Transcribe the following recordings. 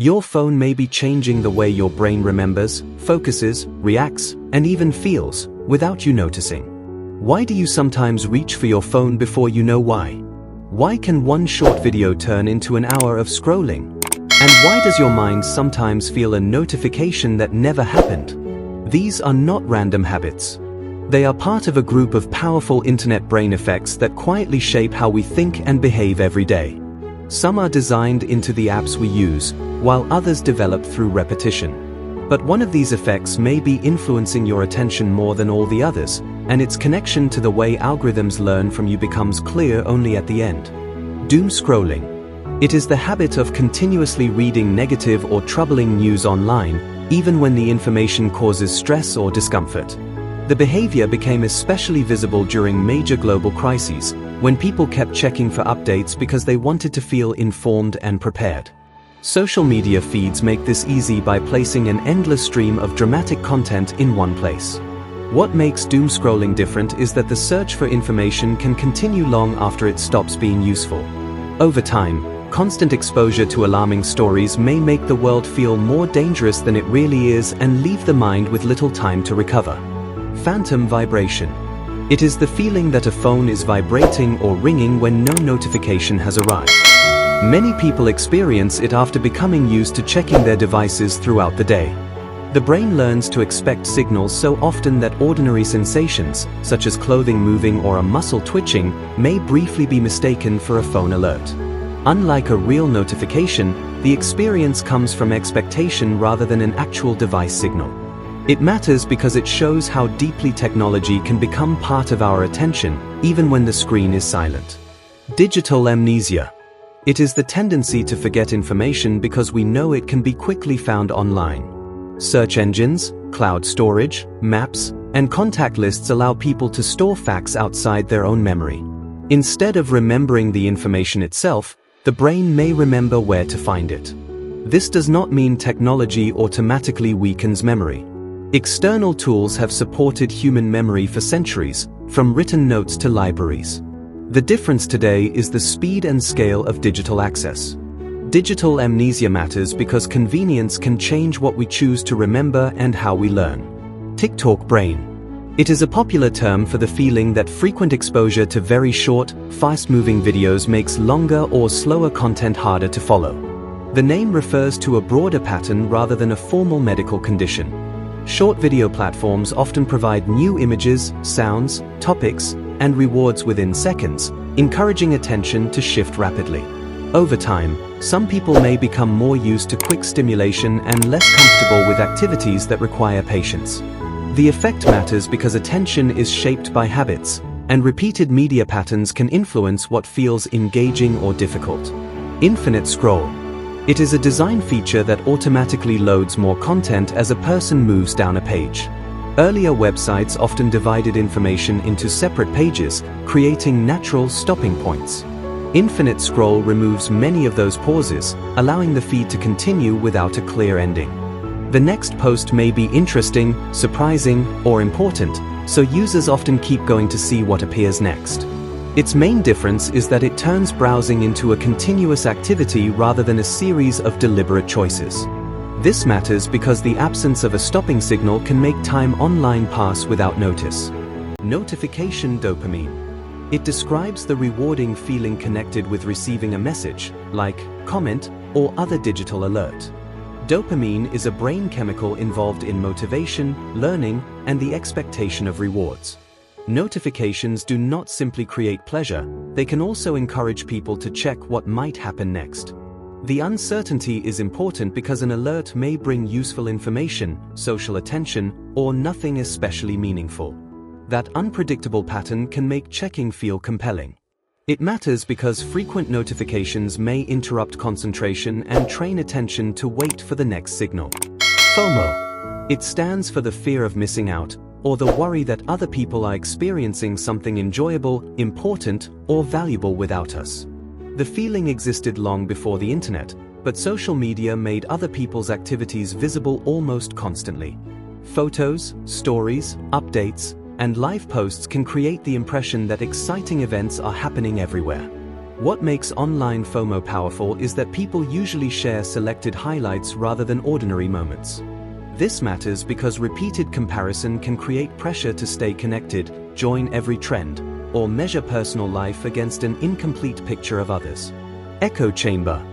Your phone may be changing the way your brain remembers, focuses, reacts, and even feels, without you noticing. Why do you sometimes reach for your phone before you know why? Why can one short video turn into an hour of scrolling? And why does your mind sometimes feel a notification that never happened? These are not random habits. They are part of a group of powerful internet brain effects that quietly shape how we think and behave every day. Some are designed into the apps we use, while others develop through repetition. But one of these effects may be influencing your attention more than all the others, and its connection to the way algorithms learn from you becomes clear only at the end. Doomscrolling. It is the habit of continuously reading negative or troubling news online, even when the information causes stress or discomfort. The behavior became especially visible during major global crises, when people kept checking for updates because they wanted to feel informed and prepared. Social media feeds make this easy by placing an endless stream of dramatic content in one place. What makes doomscrolling different is that the search for information can continue long after it stops being useful. Over time, constant exposure to alarming stories may make the world feel more dangerous than it really is and leave the mind with little time to recover. Phantom vibration. It is the feeling that a phone is vibrating or ringing when no notification has arrived. Many people experience it after becoming used to checking their devices throughout the day. The brain learns to expect signals so often that ordinary sensations, such as clothing moving or a muscle twitching, may briefly be mistaken for a phone alert. Unlike a real notification, the experience comes from expectation rather than an actual device signal. It matters because it shows how deeply technology can become part of our attention, even when the screen is silent. Digital amnesia. It is the tendency to forget information because we know it can be quickly found online. Search engines, cloud storage, maps, and contact lists allow people to store facts outside their own memory. Instead of remembering the information itself, the brain may remember where to find it. This does not mean technology automatically weakens memory. External tools have supported human memory for centuries, from written notes to libraries. The difference today is the speed and scale of digital access. Digital amnesia matters because convenience can change what we choose to remember and how we learn. TikTok brain. It is a popular term for the feeling that frequent exposure to very short, fast-moving videos makes longer or slower content harder to follow. The name refers to a broader pattern rather than a formal medical condition. Short video platforms often provide new images, sounds, topics, and rewards within seconds, encouraging attention to shift rapidly. Over time, some people may become more used to quick stimulation and less comfortable with activities that require patience. The effect matters because attention is shaped by habits, and repeated media patterns can influence what feels engaging or difficult. Infinite scroll. It is a design feature that automatically loads more content as a person moves down a page. Earlier websites often divided information into separate pages, creating natural stopping points. Infinite scroll removes many of those pauses, allowing the feed to continue without a clear ending. The next post may be interesting, surprising, or important, so users often keep going to see what appears next. Its main difference is that it turns browsing into a continuous activity rather than a series of deliberate choices. This matters because the absence of a stopping signal can make time online pass without notice. Notification dopamine. It describes the rewarding feeling connected with receiving a message, like, comment, or other digital alert. Dopamine is a brain chemical involved in motivation, learning, and the expectation of rewards. Notifications do not simply create pleasure, they can also encourage people to check what might happen next. The uncertainty is important because an alert may bring useful information, social attention, or nothing especially meaningful. That unpredictable pattern can make checking feel compelling. It matters because frequent notifications may interrupt concentration and train attention to wait for the next signal. FOMO. It stands for the fear of missing out, or the worry that other people are experiencing something enjoyable, important, or valuable without us. The feeling existed long before the internet, but social media made other people's activities visible almost constantly. Photos, stories, updates, and live posts can create the impression that exciting events are happening everywhere. What makes online FOMO powerful is that people usually share selected highlights rather than ordinary moments. This matters because repeated comparison can create pressure to stay connected, join every trend, or measure personal life against an incomplete picture of others. Echo chamber.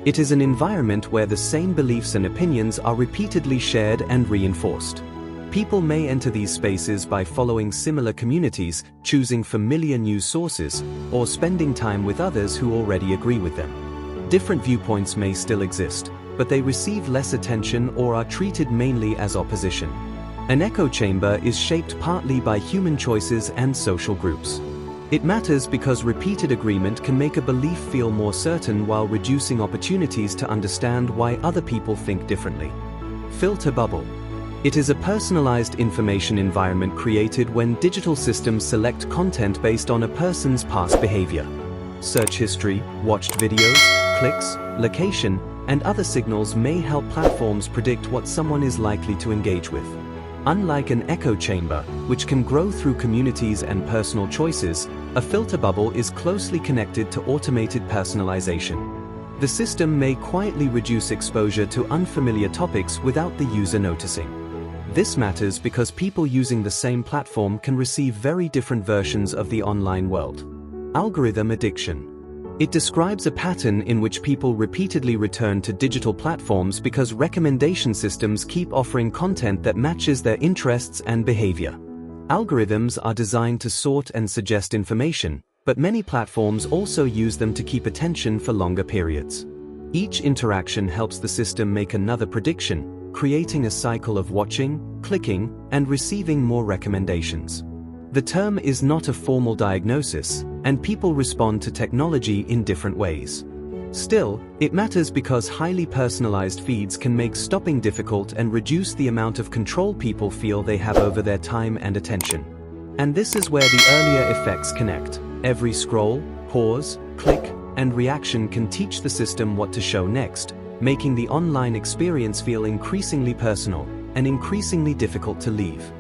It is an environment where the same beliefs and opinions are repeatedly shared and reinforced. People may enter these spaces by following similar communities, choosing familiar news sources, or spending time with others who already agree with them. Different viewpoints may still exist, but they receive less attention or are treated mainly as opposition. An echo chamber is shaped partly by human choices and social groups. It matters because repeated agreement can make a belief feel more certain while reducing opportunities to understand why other people think differently. Filter bubble. It is a personalized information environment created when digital systems select content based on a person's past behavior. Search history, watched videos, clicks, location, and other signals may help platforms predict what someone is likely to engage with. Unlike an echo chamber, which can grow through communities and personal choices, a filter bubble is closely connected to automated personalization. The system may quietly reduce exposure to unfamiliar topics without the user noticing. This matters because people using the same platform can receive very different versions of the online world. Algorithm addiction. It describes a pattern in which people repeatedly return to digital platforms because recommendation systems keep offering content that matches their interests and behavior. Algorithms are designed to sort and suggest information, but many platforms also use them to keep attention for longer periods. Each interaction helps the system make another prediction, creating a cycle of watching, clicking, and receiving more recommendations. The term is not a formal diagnosis, and people respond to technology in different ways. Still, it matters because highly personalized feeds can make stopping difficult and reduce the amount of control people feel they have over their time and attention. And this is where the earlier effects connect. Every scroll, pause, click, and reaction can teach the system what to show next, making the online experience feel increasingly personal and increasingly difficult to leave.